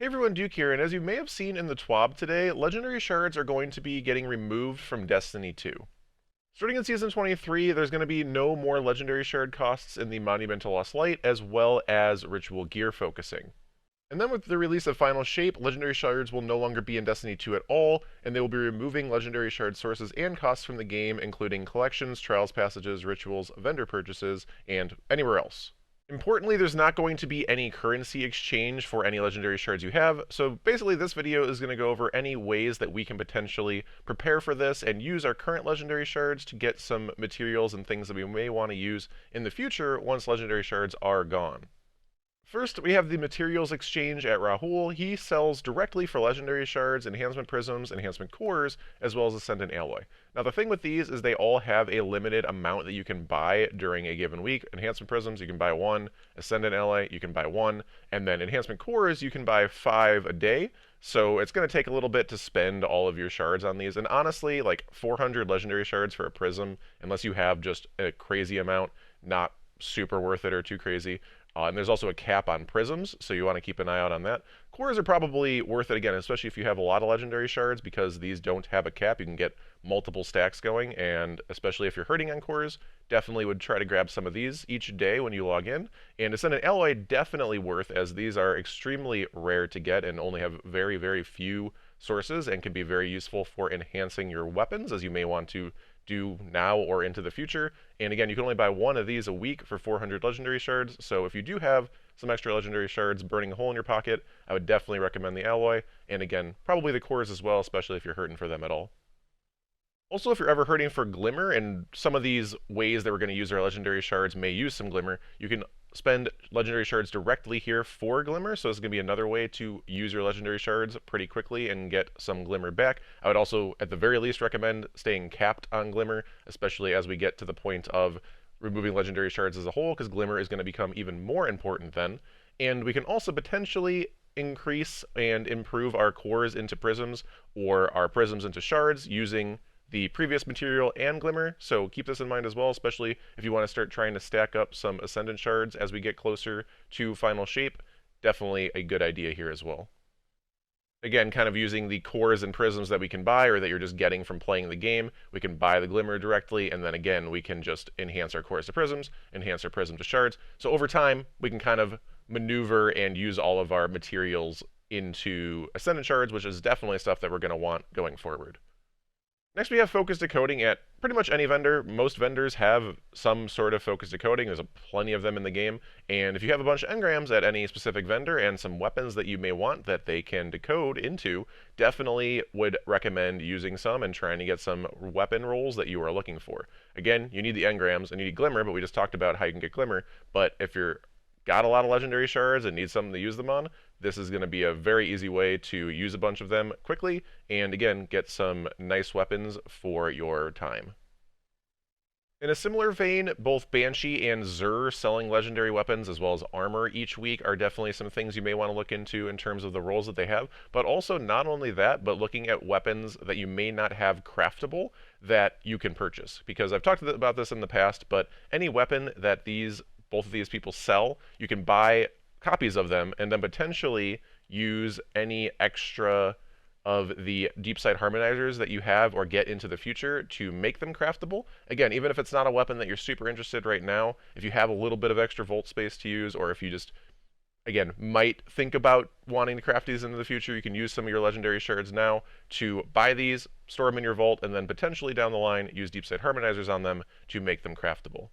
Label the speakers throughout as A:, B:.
A: Hey everyone, Duke here, and as you may have seen in the TWAB today, Legendary Shards are going to be getting removed from Destiny 2. Starting in Season 23, there's going to be no more Legendary Shard costs in the Monumental Lost Light, as well as Ritual Gear focusing. And then with the release of Final Shape, Legendary Shards will no longer be in Destiny 2 at all, and they will be removing Legendary Shard sources and costs from the game, including collections, trials passages, rituals, vendor purchases, and anywhere else. Importantly, there's not going to be any currency exchange for any Legendary Shards you have, so basically this video is going to go over any ways that we can potentially prepare for this and use our current Legendary Shards to get some materials and things that we may want to use in the future once Legendary Shards are gone. First, we have the materials exchange at Rahul. He sells directly for Legendary Shards, Enhancement Prisms, Enhancement Cores, as well as Ascendant Alloy. Now the thing with these is they all have a limited amount that you can buy during a given week. Enhancement Prisms, you can buy 1. Ascendant Alloy, you can buy 1. And then Enhancement Cores, you can buy 5 a day. So it's going to take a little bit to spend all of your shards on these. And honestly, like 400 Legendary Shards for a Prism, unless you have just a crazy amount, not super worth it or too crazy. And there's also a cap on prisms, so you want to keep an eye out on that. Cores are probably worth it again, especially if you have a lot of Legendary Shards, because these don't have a cap. You can get multiple stacks going, and especially if you're hurting on cores, definitely would try to grab some of these each day when you log in. And Ascendant Alloy, definitely worth, as these are extremely rare to get and only have very, very few sources and can be very useful for enhancing your weapons, as you may want to do now or into the future. And again, you can only buy 1 of these a week for 400 Legendary Shards, so if you do have some extra Legendary Shards burning a hole in your pocket, I would definitely recommend the Alloy, and again, probably the cores as well, especially if you're hurting for them at all. Also, if you're ever hurting for Glimmer, and some of these ways that we're going to use our Legendary Shards may use some Glimmer, you can spend Legendary Shards directly here for Glimmer, so this is going to be another way to use your Legendary Shards pretty quickly and get some Glimmer back. I would also, at the very least, recommend staying capped on Glimmer, especially as we get to the point of removing Legendary Shards as a whole, because Glimmer is going to become even more important then. And we can also potentially increase and improve our cores into prisms, or our prisms into shards, using the previous material and Glimmer, so keep this in mind as well, especially if you want to start trying to stack up some Ascendant Shards as we get closer to Final Shape. Definitely a good idea here as well. Again, kind of using the cores and prisms that we can buy or that you're just getting from playing the game. We can buy the Glimmer directly, and then again, we can just enhance our cores to prisms, enhance our prism to shards. So over time, we can kind of maneuver and use all of our materials into Ascendant Shards, which is definitely stuff that we're going to want going forward. Next, we have focus decoding at pretty much any vendor. Most vendors have some sort of focus decoding. There's plenty of them in the game. And if you have a bunch of engrams at any specific vendor and some weapons that you may want that they can decode into, definitely would recommend using some and trying to get some weapon rolls that you are looking for. Again, you need the engrams and you need Glimmer, but we just talked about how you can get Glimmer. But if you're got a lot of Legendary Shards and need something to use them on, this is going to be a very easy way to use a bunch of them quickly, and again, get some nice weapons for your time. In a similar vein, both Banshee and Zur selling legendary weapons as well as armor each week are definitely some things you may want to look into in terms of the roles that they have, but also not only that, but looking at weapons that you may not have craftable that you can purchase. Because I've talked about this in the past, but any weapon that both of these people sell, you can buy copies of them and then potentially use any extra of the deep side harmonizers that you have or get into the future to make them craftable. Again, even if it's not a weapon that you're super interested right now, if you have a little bit of extra vault space to use, or if you just, again, might think about wanting to craft these into the future, you can use some of your Legendary Shards now to buy these, store them in your vault, and then potentially down the line use deep side harmonizers on them to make them craftable.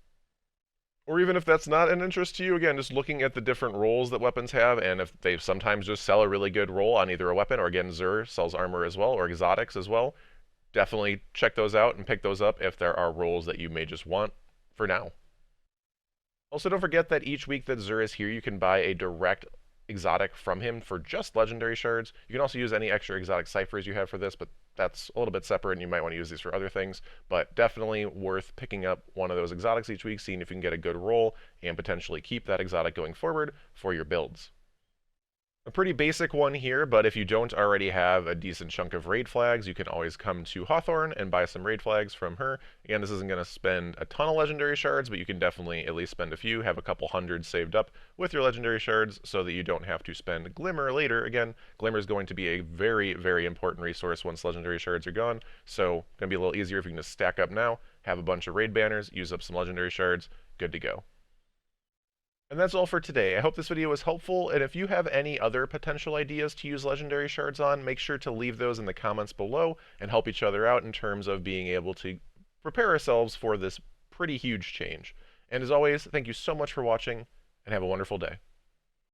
A: Or even if that's not an interest to you, again, just looking at the different roles that weapons have, and if they sometimes just sell a really good role on either a weapon, or again, Zur sells armor as well, or exotics as well, definitely check those out and pick those up if there are roles that you may just want for now. Also, don't forget that each week that Zur is here, you can buy a direct exotic from him for just Legendary Shards. You can also use any extra exotic ciphers you have for this, but that's a little bit separate and you might want to use these for other things. But definitely worth picking up one of those exotics each week, seeing if you can get a good roll and potentially keep that exotic going forward for your builds. A pretty basic one here, but if you don't already have a decent chunk of raid flags, you can always come to Hawthorne and buy some raid flags from her. Again, this isn't going to spend a ton of legendary shards, but you can definitely at least spend a few, have a couple hundred saved up with your legendary shards so that you don't have to spend Glimmer later. Again, Glimmer is going to be a very, very important resource once legendary shards are gone, so going to be a little easier if you can just stack up now, have a bunch of raid banners, use up some legendary shards, good to go. And that's all for today. I hope this video was helpful, and if you have any other potential ideas to use legendary shards on, make sure to leave those in the comments below and help each other out in terms of being able to prepare ourselves for this pretty huge change. And as always, thank you so much for watching, and have a wonderful day.